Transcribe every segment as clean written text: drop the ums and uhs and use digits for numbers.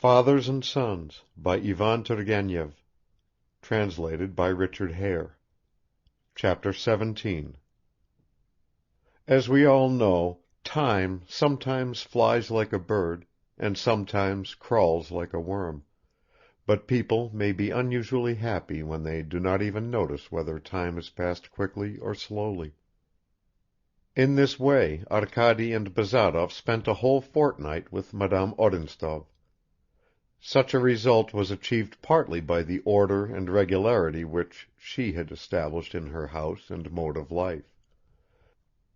Fathers and Sons by Ivan Turgenev. Translated by Richard Hare. Chapter 17. As we all know, time sometimes flies like a bird, and sometimes crawls like a worm, but people may be unusually happy when they do not even notice whether time has passed quickly or slowly. In this way Arkady and Bazarov spent a whole fortnight with Madame Odintsov. Such a result was achieved partly by the order and regularity which she had established in her house and mode of life.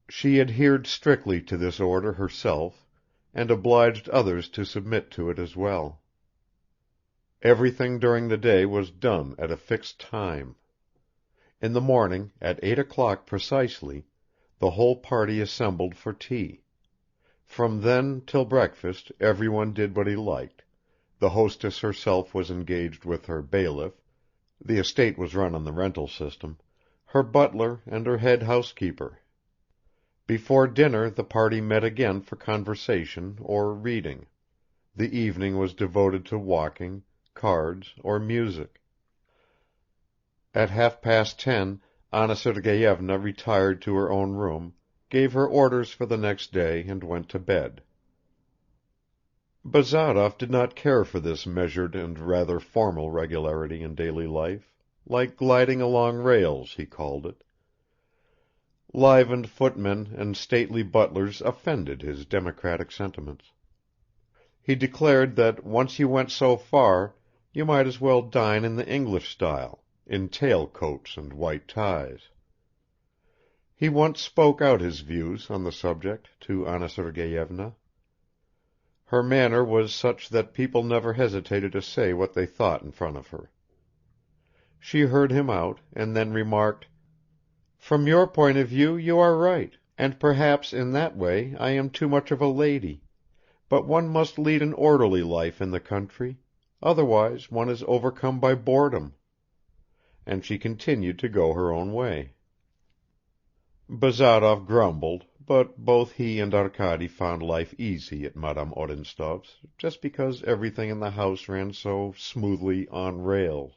She adhered strictly to this order herself, and obliged others to submit to it as well. Everything during the day was done at a fixed time. In the morning, at 8 o'clock precisely, the whole party assembled for tea. From then till breakfast everyone did what he liked. The hostess herself was engaged with her bailiff, the estate was run on the rental system, her butler and her head housekeeper. Before dinner the party met again for conversation or reading. The evening was devoted to walking, cards, or music. At 10:30, Anna Sergeyevna retired to her own room, gave her orders for the next day and went to bed. Bazarov did not care for this measured and rather formal regularity in daily life, like gliding along rails, he called it. Livened footmen and stately butlers offended his democratic sentiments. He declared that once you went so far, you might as well dine in the English style, in tail coats and white ties. He once spoke out his views on the subject to Anna Sergeyevna. Her manner was such that people never hesitated to say what they thought in front of her. She heard him out, and then remarked, "From your point of view you are right, and perhaps in that way I am too much of a lady, but one must lead an orderly life in the country, otherwise one is overcome by boredom." And she continued to go her own way. Bazarov grumbled, but both he and Arkady found life easy at Madame Odintsov's, just because everything in the house ran so smoothly on rails.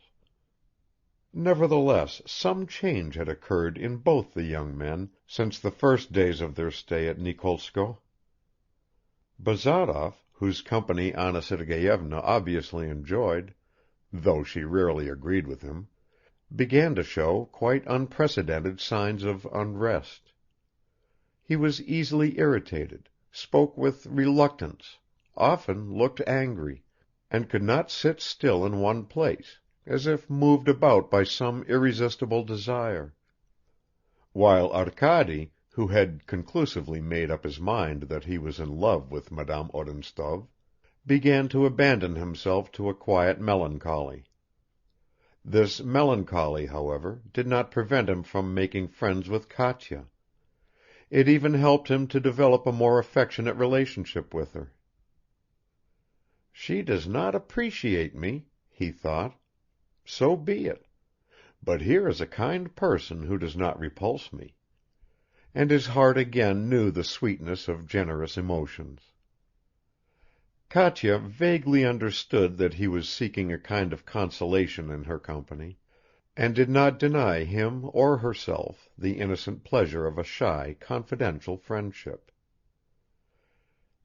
Nevertheless, some change had occurred in both the young men since the first days of their stay at Nikolskoe. Bazarov, whose company Anna Sergeyevna obviously enjoyed, though she rarely agreed with him, began to show quite unprecedented signs of unrest. He was easily irritated, spoke with reluctance, often looked angry, and could not sit still in one place, as if moved about by some irresistible desire; while Arkady, who had conclusively made up his mind that he was in love with Madame Odintsov, began to abandon himself to a quiet melancholy. This melancholy, however, did not prevent him from making friends with Katya; it even helped him to develop a more affectionate relationship with her. "She does not appreciate me," he thought. "So be it; but here is a kind person who does not repulse me." And his heart again knew the sweetness of generous emotions. Katya vaguely understood that he was seeking a kind of consolation in her company, and did not deny him or herself the innocent pleasure of a shy, confidential friendship.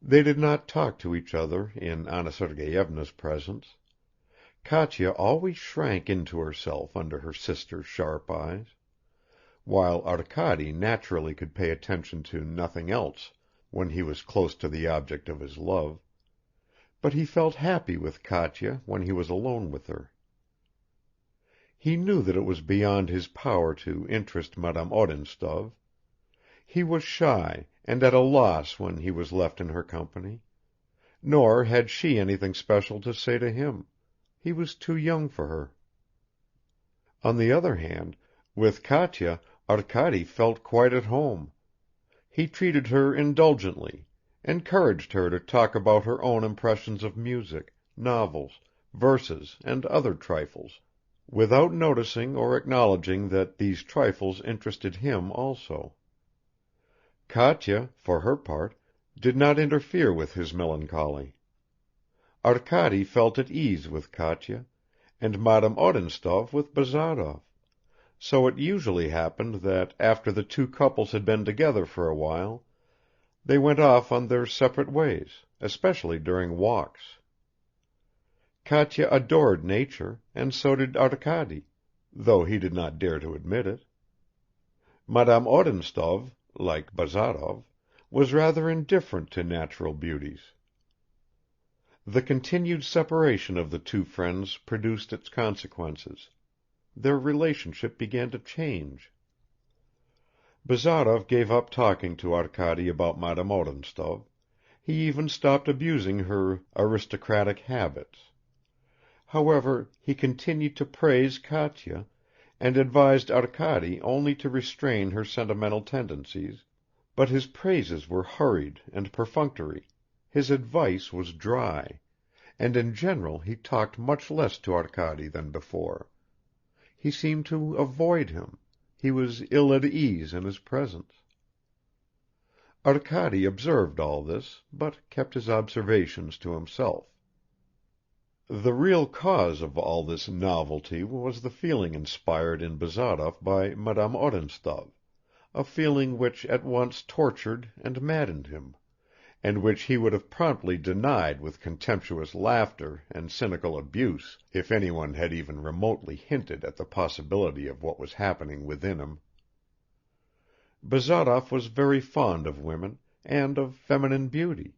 They did not talk to each other in Anna Sergeyevna's presence. Katya always shrank into herself under her sister's sharp eyes, while Arkady naturally could pay attention to nothing else when he was close to the object of his love, but he felt happy with Katya when he was alone with her. He knew that it was beyond his power to interest Madame Odintsov; he was shy and at a loss when he was left in her company, nor had she anything special to say to him; he was too young for her. On the other hand, with Katya Arkady felt quite at home; he treated her indulgently, encouraged her to talk about her own impressions of music, novels, verses and other trifles, without noticing or acknowledging that these trifles interested him also. Katya, for her part, did not interfere with his melancholy. Arkady felt at ease with Katya, and Madame Odintsov with Bazarov, so it usually happened that after the two couples had been together for a while, they went off on their separate ways, especially during walks. Katya adored nature, and so did Arkady, though he did not dare to admit it. Madame Odintsov, like Bazarov, was rather indifferent to natural beauties. The continued separation of the two friends produced its consequences. Their relationship began to change. Bazarov gave up talking to Arkady about Madame Odintsov, he even stopped abusing her aristocratic habits. However, he continued to praise Katya, and advised Arkady only to restrain her sentimental tendencies, but his praises were hurried and perfunctory, his advice was dry, and in general he talked much less to Arkady than before. He seemed to avoid him, he was ill at ease in his presence. Arkady observed all this, but kept his observations to himself. The real cause of all this novelty was the feeling inspired in Bazarov by Madame Odintsov, a feeling which at once tortured and maddened him, and which he would have promptly denied with contemptuous laughter and cynical abuse if anyone had even remotely hinted at the possibility of what was happening within him. Bazarov was very fond of women and of feminine beauty,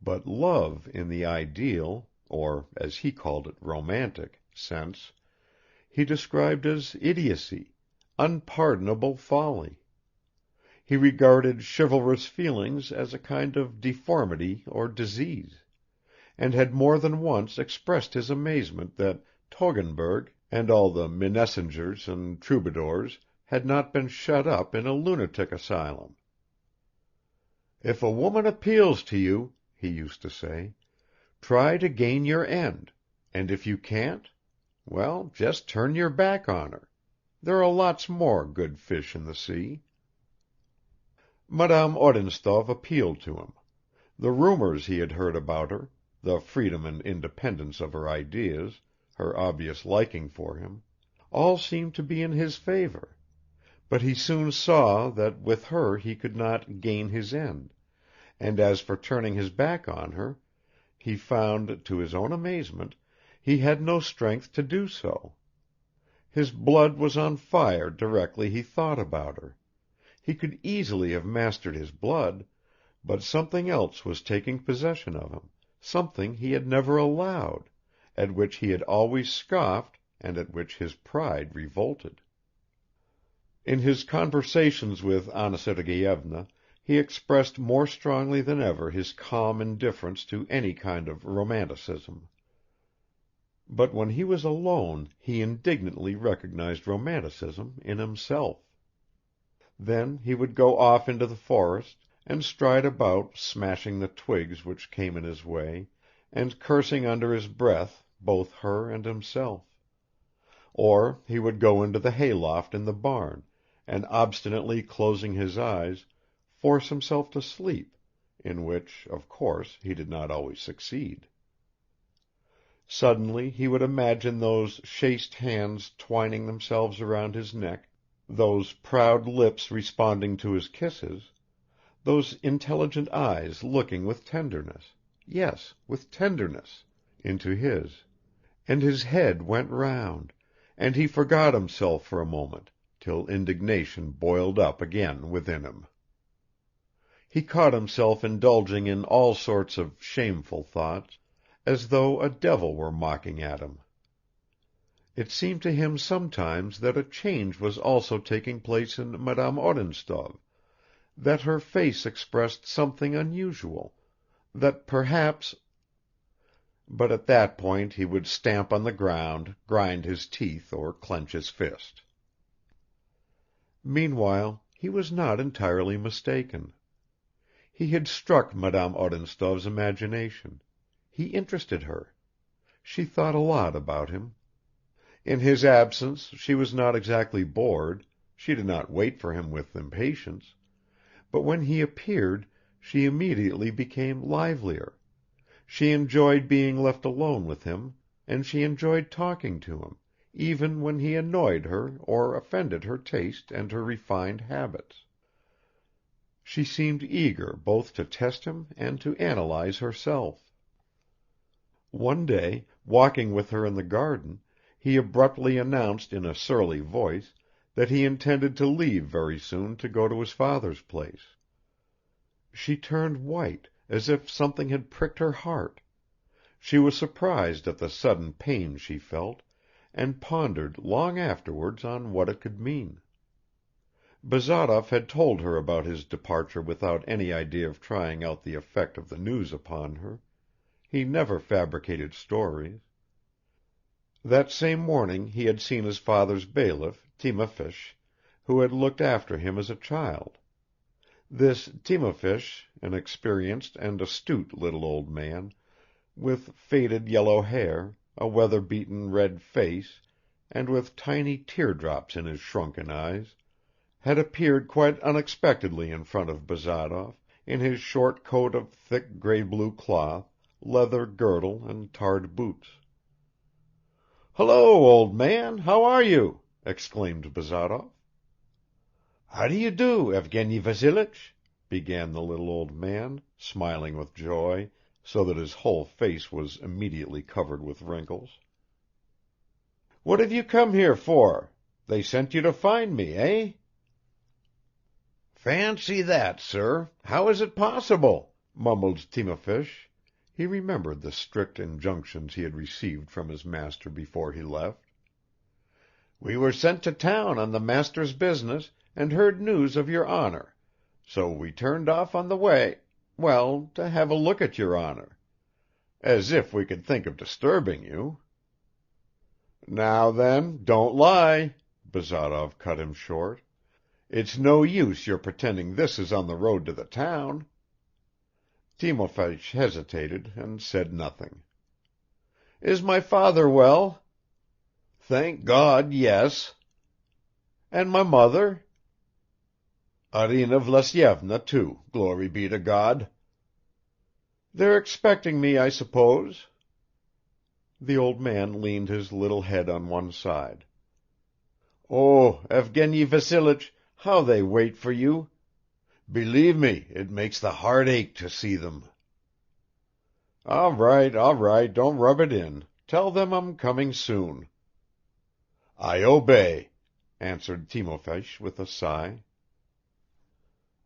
but love in the ideal, or as he called it, romantic, sense, he described as idiocy, unpardonable folly. He regarded chivalrous feelings as a kind of deformity or disease, and had more than once expressed his amazement that Toggenburg and all the Minnesingers and troubadours had not been shut up in a lunatic asylum. "If a woman appeals to you," he used to say, "try to gain your end, and if you can't, well, just turn your back on her. There are lots more good fish in the sea." Madame Odintsov appealed to him. The rumors he had heard about her, the freedom and independence of her ideas, her obvious liking for him, all seemed to be in his favor, but he soon saw that with her he could not gain his end, and as for turning his back on her, he found, to his own amazement, he had no strength to do so. His blood was on fire directly he thought about her. He could easily have mastered his blood, but something else was taking possession of him, something he had never allowed, at which he had always scoffed and at which his pride revolted. In his conversations with Anna Sergeyevna he expressed more strongly than ever his calm indifference to any kind of romanticism. But when he was alone he indignantly recognized romanticism in himself. Then he would go off into the forest and stride about smashing the twigs which came in his way and cursing under his breath both her and himself. Or he would go into the hayloft in the barn and obstinately closing his eyes force himself to sleep, in which, of course, he did not always succeed. Suddenly he would imagine those chaste hands twining themselves around his neck, those proud lips responding to his kisses, those intelligent eyes looking with tenderness, yes, with tenderness, into his, and his head went round, and he forgot himself for a moment, till indignation boiled up again within him. He caught himself indulging in all sorts of shameful thoughts, as though a devil were mocking at him. It seemed to him sometimes that a change was also taking place in Madame Odintsov, that her face expressed something unusual, that perhaps ... But at that point he would stamp on the ground, grind his teeth or clench his fist. Meanwhile he was not entirely mistaken. He had struck Madame Odintsov's imagination; he interested her; she thought a lot about him. In his absence she was not exactly bored, she did not wait for him with impatience, but when he appeared she immediately became livelier. She enjoyed being left alone with him, and she enjoyed talking to him, even when he annoyed her or offended her taste and her refined habits. She seemed eager both to test him and to analyze herself. One day, walking with her in the garden, he abruptly announced in a surly voice that he intended to leave very soon to go to his father's place. She turned white, as if something had pricked her heart. She was surprised at the sudden pain she felt, and pondered long afterwards on what it could mean. Bazarov had told her about his departure without any idea of trying out the effect of the news upon her. He never fabricated stories. That same morning he had seen his father's bailiff, Timofeich, who had looked after him as a child. This Timofeich, an experienced and astute little old man, with faded yellow hair, a weather-beaten red face, and with tiny teardrops in his shrunken eyes, had appeared quite unexpectedly in front of Bazarov, in his short coat of thick grey-blue cloth, leather girdle and tarred boots. "Hullo, old man, how are you?" exclaimed Bazarov. "How do you do, Evgeny Vassilich?" began the little old man, smiling with joy, so that his whole face was immediately covered with wrinkles. "What have you come here for? They sent you to find me, eh?" "Fancy that, sir! How is it possible?" mumbled Timofeich. He remembered the strict injunctions he had received from his master before he left. "We were sent to town on the master's business and heard news of your honor, so we turned off on the way, well, to have a look at your honor. As if we could think of disturbing you." "Now then, don't lie," Bazarov cut him short. "It's no use your pretending this is on the road to the town." Timofeich hesitated and said nothing. "Is my father well?" "Thank God, yes." "And my mother?" "Arina Vlasyevna too, glory be to God." "They're expecting me, I suppose?" The old man leaned his little head on one side. "Oh, Evgeny Vassilich, how they wait for you! Believe me, it makes the heart ache to see them." All right, don't rub it in. Tell them I'm coming soon." "I obey," answered Timofeich with a sigh.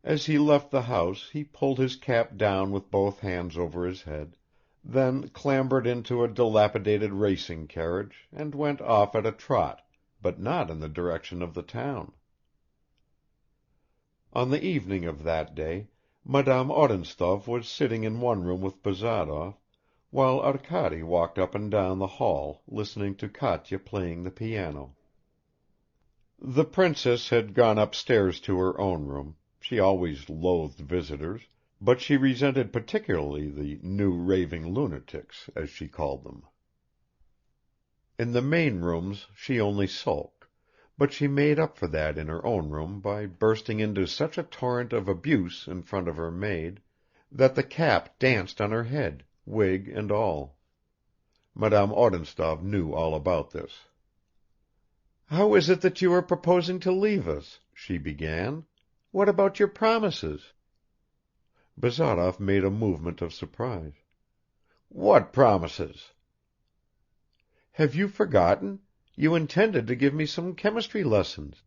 As he left the house he pulled his cap down with both hands over his head, then clambered into a dilapidated racing carriage and went off at a trot, but not in the direction of the town. On the evening of that day, Madame Odintsov was sitting in one room with Bazarov, while Arkady walked up and down the hall listening to Katya playing the piano. The princess had gone upstairs to her own room; she always loathed visitors, but she resented particularly the new raving lunatics, as she called them. In the main rooms she only sulked, but she made up for that in her own room by bursting into such a torrent of abuse in front of her maid that the cap danced on her head, wig and all. Madame Odintsov knew all about this. "How is it that you are proposing to leave us?" she began. "What about your promises?" Bazarov made a movement of surprise. "What promises?" "Have you forgotten? You intended to give me some chemistry lessons."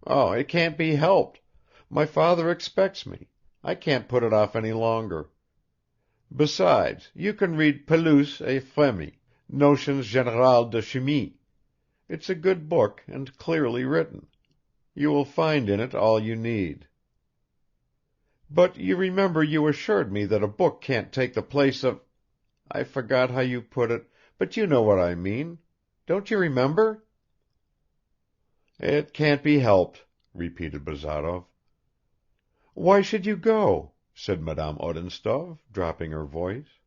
"Oh, it can't be helped. My father expects me. I can't put it off any longer. Besides, you can read Pelouse et Fremy, Notions Générales de Chimie. It's a good book and clearly written. You will find in it all you need." "But you remember you assured me that a book can't take the place of I forgot how you put it, but you know what I mean. Don't you remember?" "It can't be helped," repeated Bazarov. "Why should you go?" said Madame Odintsov, dropping her voice.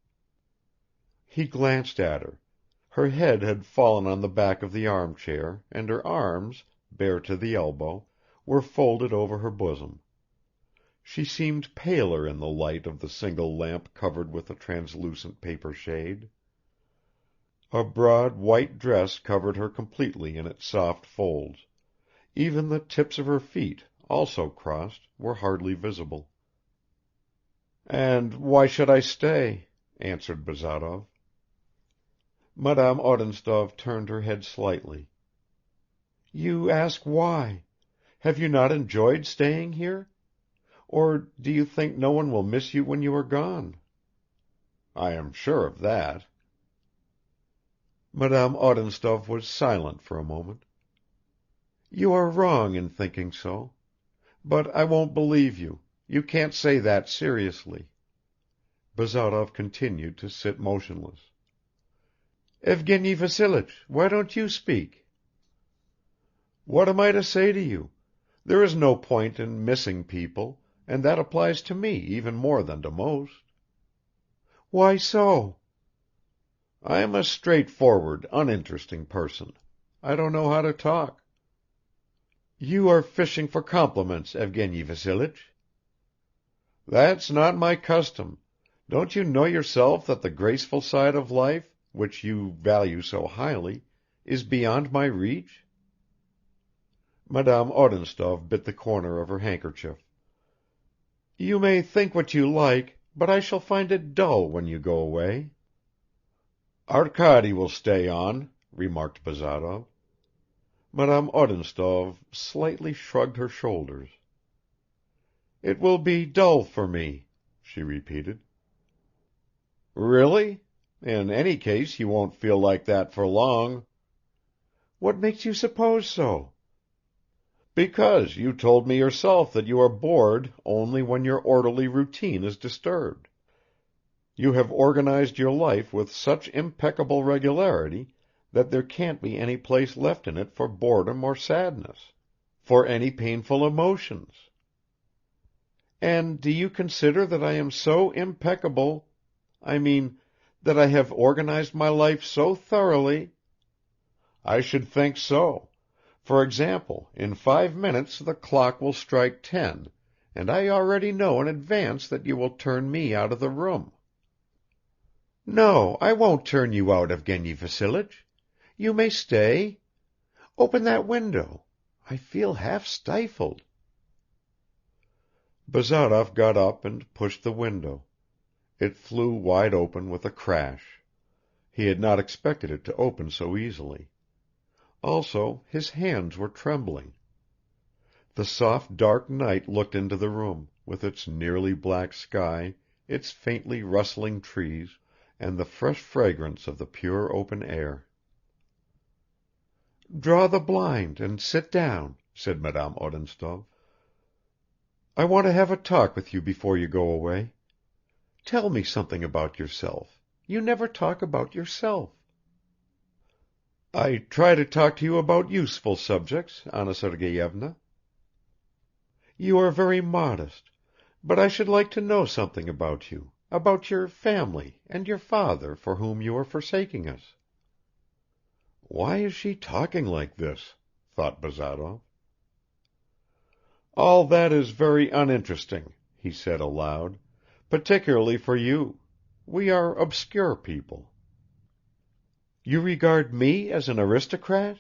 He glanced at her. Her head had fallen on the back of the armchair and her arms, bare to the elbow, were folded over her bosom. She seemed paler in the light of the single lamp covered with a translucent paper shade. A broad white dress covered her completely in its soft folds; even the tips of her feet, also crossed, were hardly visible. "And why should I stay?" answered Bazarov. Madame Odintsov turned her head slightly. "You ask why? Have you not enjoyed staying here? Or do you think no one will miss you when you are gone?" "I am sure of that." Madame Odintsov was silent for a moment. "You are wrong in thinking so. But I won't believe you; you can't say that seriously." Bazarov continued to sit motionless. "Evgeny Vassilich, why don't you speak?" "What am I to say to you? There is no point in missing people, and that applies to me even more than to most." "Why so?" "I am a straightforward, uninteresting person. I don't know how to talk." "You are fishing for compliments, Evgeny Vassilich." "That's not my custom. Don't you know yourself that the graceful side of life, which you value so highly, is beyond my reach?" Madame Odintsov bit the corner of her handkerchief. "You may think what you like, but I shall find it dull when you go away." "Arkady will stay on," remarked Bazarov. Madame Odintsov slightly shrugged her shoulders. "It will be dull for me," she repeated. "Really? In any case you won't feel like that for long." "What makes you suppose so?" "Because you told me yourself that you are bored only when your orderly routine is disturbed. You have organized your life with such impeccable regularity that there can't be any place left in it for boredom or sadness, for any painful emotions." "And do you consider that I am so impeccable, I mean, that I have organized my life so thoroughly?" "I should think so. For example, in 5 minutes the clock will strike 10, and I already know in advance that you will turn me out of the room." "No, I won't turn you out, Evgeny Vassilich. You may stay. Open that window. I feel half stifled." Bazarov got up and pushed the window. It flew wide open with a crash. He had not expected it to open so easily. Also his hands were trembling. The soft dark night looked into the room, with its nearly black sky, its faintly rustling trees, and the fresh fragrance of the pure open air. "Draw the blind and sit down," said Madame Odintsov. "I want to have a talk with you before you go away. Tell me something about yourself; you never talk about yourself." "I try to talk to you about useful subjects, Anna Sergeyevna." "You are very modest, but I should like to know something about you, about your family and your father for whom you are forsaking us." "Why is she talking like this?" thought Bazarov. "All that is very uninteresting," he said aloud, "particularly for you. We are obscure people." "You regard me as an aristocrat?"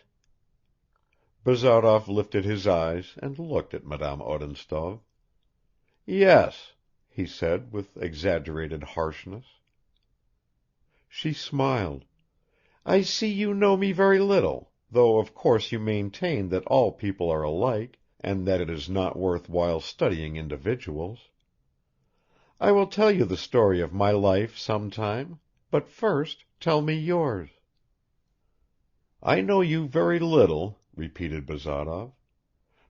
Bazarov lifted his eyes and looked at Madame Odintsov. "Yes," he said with exaggerated harshness. She smiled. "I see you know me very little, though of course you maintain that all people are alike and that it is not worth while studying individuals. I will tell you the story of my life some time, but first tell me yours." "I know you very little," repeated Bazarov.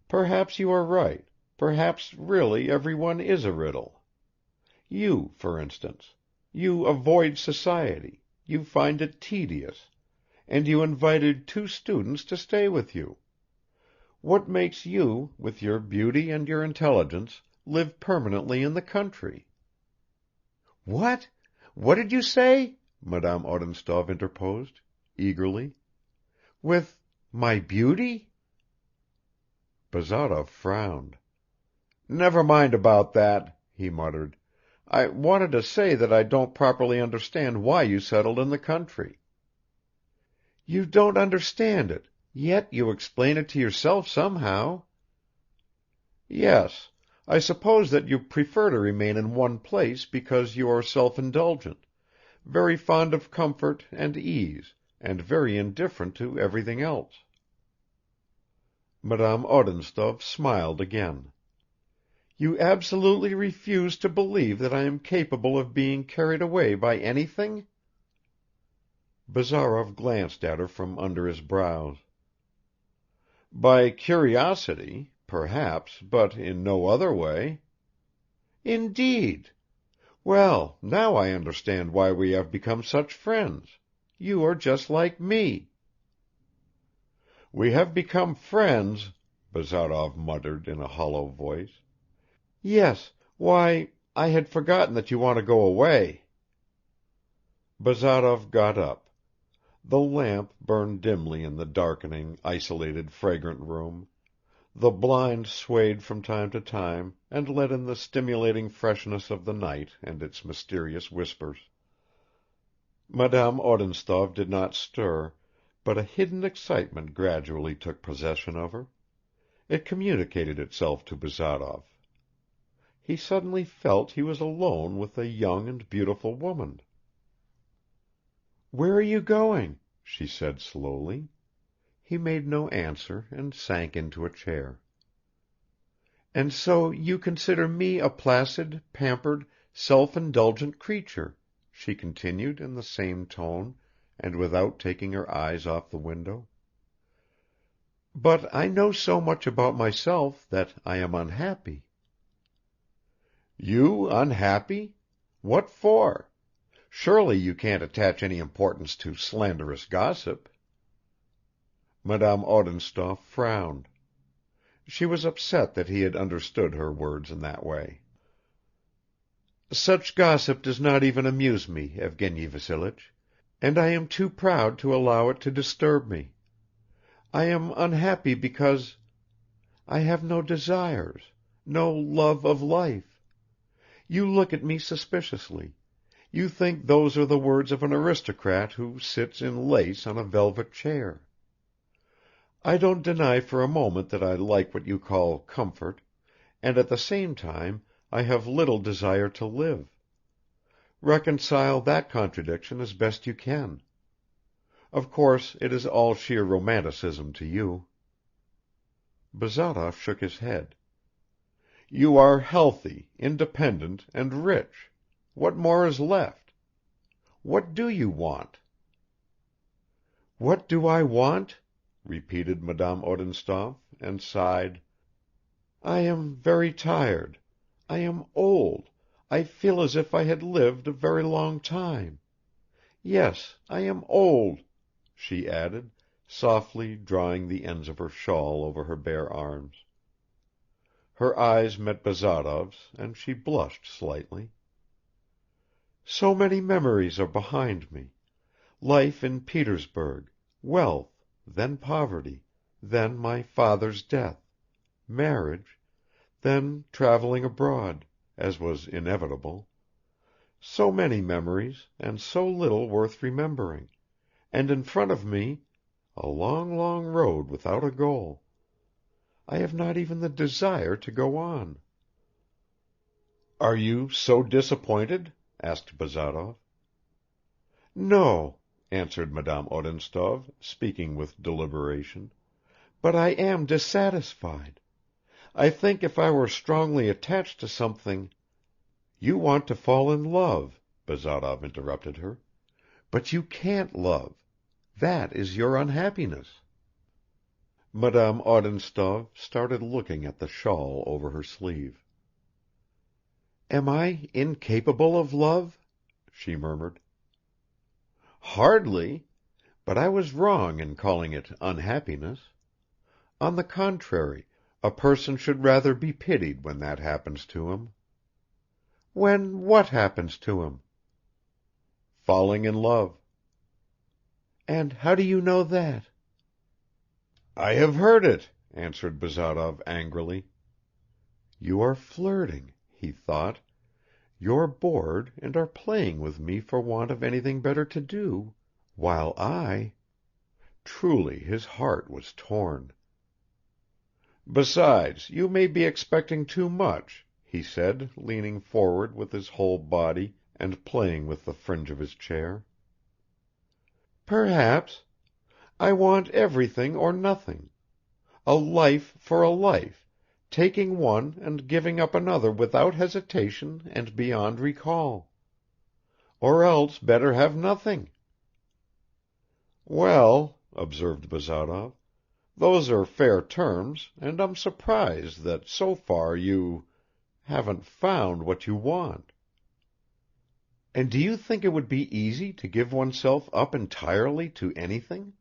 "Perhaps you are right, perhaps really everyone is a riddle. You, for instance, you avoid society, you find it tedious, and you invited 2 students to stay with you. What makes you, with your beauty and your intelligence, live permanently in the country?" "What? What did you say?" Madame Odintsov interposed, eagerly. "With my beauty?" Bazarov frowned. Never mind about that, he muttered. I wanted to say that I don't properly understand why you settled in the country. You don't understand it, yet you explain it to yourself somehow. Yes, I suppose that you prefer to remain in one place because you are self-indulgent, very fond of comfort and ease, and very indifferent to everything else. Madame Odintsov smiled again. You absolutely refuse to believe that I am capable of being carried away by anything? Bazarov glanced at her from under his brows. By curiosity, perhaps, but in no other way. Indeed! Well, now I understand why we have become such friends. You are just like me. We have become friends, Bazarov muttered in a hollow voice. Yes, why, I had forgotten that you want to go away. Bazarov got up. The lamp burned dimly in the darkening, isolated, fragrant room. The blind swayed from time to time and let in the stimulating freshness of the night and its mysterious whispers. Madame Odintsov did not stir, but a hidden excitement gradually took possession of her. It communicated itself to Bazarov. He suddenly felt he was alone with a young and beautiful woman. "Where are you going?" she said slowly. He made no answer and sank into a chair. "And so you consider me a placid, pampered, self-indulgent creature," she continued in the same tone and without taking her eyes off the window. "But I know so much about myself that I am unhappy." "You unhappy? What for? Surely you can't attach any importance to slanderous gossip?" Madame Odintsov frowned. She was upset that he had understood her words in that way. "Such gossip does not even amuse me, Evgeny Vassilich, and I am too proud to allow it to disturb me. I am unhappy because I have no desires, no love of life. You look at me suspiciously. You think those are the words of an aristocrat who sits in lace on a velvet chair. I don't deny for a moment that I like what you call comfort, and at the same time I have little desire to live. Reconcile that contradiction as best you can. Of course it is all sheer romanticism to you." Bazarov shook his head. "You are healthy, independent and rich. What more is left? What do you want?" "What do I want?" repeated Madame Odintsov, and sighed. "I am very tired. I am old. I feel as if I had lived a very long time. Yes, I am old," she added, softly drawing the ends of her shawl over her bare arms. Her eyes met Bazarov's and she blushed slightly. "So many memories are behind me. Life in Petersburg, wealth, then poverty, then my father's death, marriage, then traveling abroad, as was inevitable. So many memories and so little worth remembering, and in front of me a long, long road without a goal. I have not even the desire to go on." "Are you so disappointed?" asked Bazarov. "No," answered Madame Odintsov, speaking with deliberation, "but I am dissatisfied. I think if I were strongly attached to something—" "You want to fall in love," Bazarov interrupted her. "But you can't love. That is your unhappiness." Madame Odintsov started looking at the shawl over her sleeve. "Am I incapable of love?" she murmured. "Hardly. But I was wrong in calling it unhappiness. On the contrary, a person should rather be pitied when that happens to him." "When what happens to him?" "Falling in love." "And how do you know that?" "I have heard it," answered Bazarov angrily. "You are flirting," he thought. "You're bored and are playing with me for want of anything better to do, while I—" Truly his heart was torn. "Besides, you may be expecting too much," he said, leaning forward with his whole body and playing with the fringe of his chair. "Perhaps. I want everything or nothing. A life for a life, taking one and giving up another without hesitation and beyond recall. Or else better have nothing." "Well," observed Bazarov, "those are fair terms, and I'm surprised that so far you—haven't found what you want." "And do you think it would be easy to give oneself up entirely to anything?"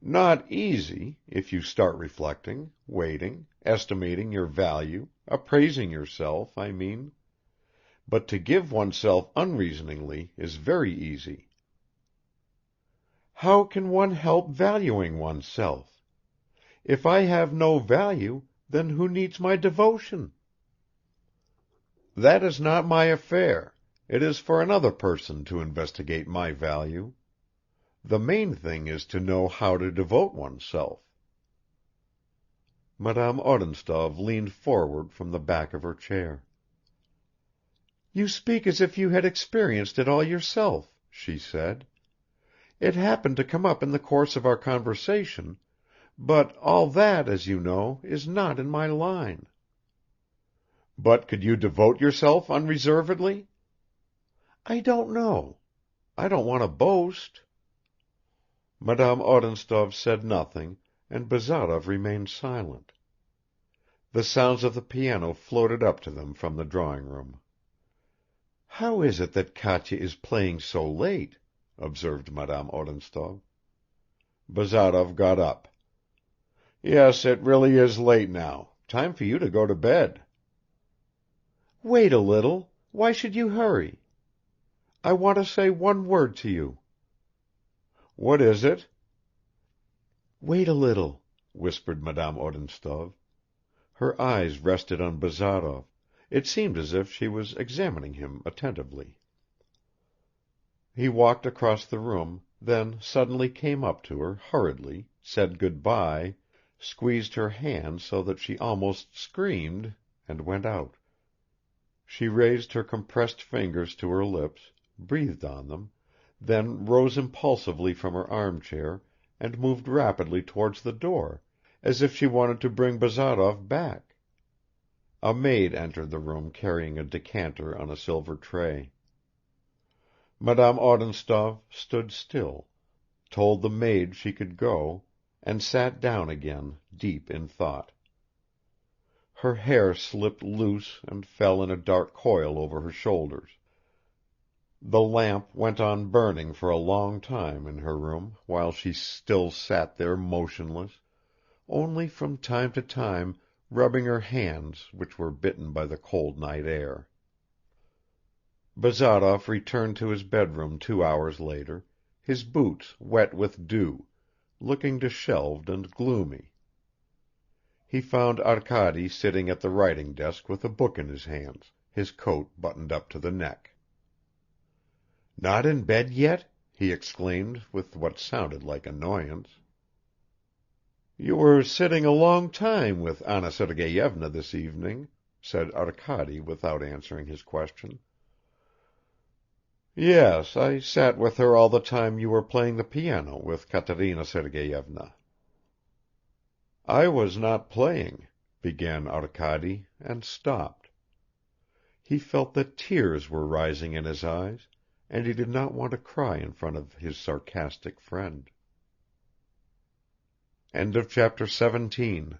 "Not easy, if you start reflecting, waiting, estimating your value, appraising yourself, I mean. But to give oneself unreasoningly is very easy." "How can one help valuing oneself? If I have no value, then who needs my devotion?" "That is not my affair. It is for another person to investigate my value. The main thing is to know how to devote oneself." Madame Odintsov leaned forward from the back of her chair. "You speak as if you had experienced it all yourself," she said. "It happened to come up in the course of our conversation, but all that, as you know, is not in my line." "But could you devote yourself unreservedly?" "I don't know. I don't want to boast." Madame Odintsov said nothing, and Bazarov remained silent. The sounds of the piano floated up to them from the drawing room. "How is it that Katya is playing so late?" observed Madame Odintsov. Bazarov got up. "Yes, it really is late now. Time for you to go to bed." "Wait a little. Why should you hurry? I want to say one word to you." "What is it?" "Wait a little," whispered Madame Odintsov. Her eyes rested on Bazarov; it seemed as if she was examining him attentively. He walked across the room, then suddenly came up to her hurriedly, said good bye, squeezed her hand so that she almost screamed, and went out. She raised her compressed fingers to her lips, breathed on them, then rose impulsively from her armchair and moved rapidly towards the door, as if she wanted to bring Bazarov back. A maid entered the room carrying a decanter on a silver tray. Madame Odintsov stood still, told the maid she could go, and sat down again, deep in thought. Her hair slipped loose and fell in a dark coil over her shoulders. The lamp went on burning for a long time in her room while she still sat there motionless, only from time to time rubbing her hands which were bitten by the cold night air. Bazarov returned to his bedroom 2 hours later, his boots wet with dew, looking disheveled and gloomy. He found Arkady sitting at the writing desk with a book in his hands, his coat buttoned up to the neck. "Not in bed yet?" he exclaimed with what sounded like annoyance. "You were sitting a long time with Anna Sergeyevna this evening," said Arkady without answering his question. "Yes, I sat with her all the time you were playing the piano with Katerina Sergeyevna." "I was not playing," began Arkady, and stopped. He felt that tears were rising in his eyes, and he did not want to cry in front of his sarcastic friend. Chapter 18